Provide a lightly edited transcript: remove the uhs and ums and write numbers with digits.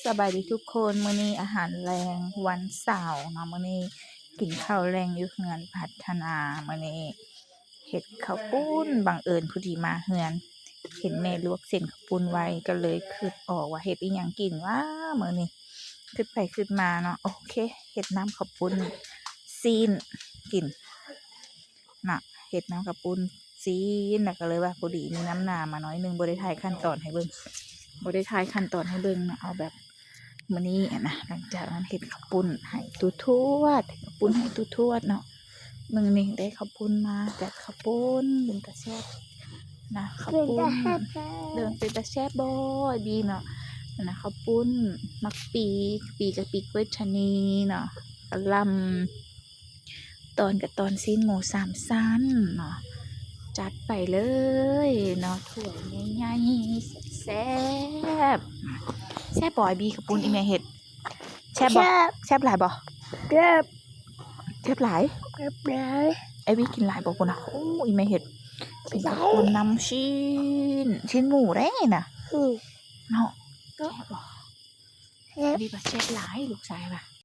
สบายดีทุกคนมื้อนี้อาหารแรงวันเสาร์เนาะมื้อนี้กินข้าวแรงอยู่เฮือนพัฒนามื้อนี้เฮ็ดข้าวปุ้นบังเอิญผู้ดีมาเฮือนเห็นแม่ลวกเส้นข้าวปุ้นไว้ก็เลยคิดออกว่าเฮ็ดอีหยังกินว้ามื้อนี้คิดไปคิดมาเนาะโอเคเฮ็ดน้ำข้าวปุ้นซีนกินน่ะเฮ็ดน้ำข้าวปุ้นซีนแล้วก็เลยว่าพอดีมีน้ำหน้ามาหน่อยนึงบ่ได้ถ่ายขั้นตอนให้เบิ่งบ่ได้ถ่ายขั้นตอนให้เบิ่งนะเอาแบบมื้อนี้นะหลังจากนั้นเฮ็ดข้าวปุ้นให้ตู่ทวดข้าวปุ้นให้ตู่ทวดเนาะมื้อนี้ได้ข้าวปุ้นมาจากข้าวปุ้นเป็นตาแซ่บนะข้าวปุ้นเดินเป็นตาแซ่บบ่บีเนาะนะข้าวปุ้นมักปีกับปีกล้วยชะนีเนาะกะหล่ำตอนกับตอนซีนหมู3ชั้นเนาะจัดไปเลยเนาะถ้วยใหญ่ๆแซ่บแซ่บบ่บีข้าวปุ้นอีแม่เฮ็ดแซ่บบ่แซ่บหลายบ่แซ่บหลายไอ้บีกินหลายบ่พุ่นน่ะโอ้อีแม่เฮ็ดเป็นข้าวปุ้นน้ำชิ้นหมูเด้น่ะเนาะแซ่บบ่บีว่าแซ่บหลายลูกชายว่ะ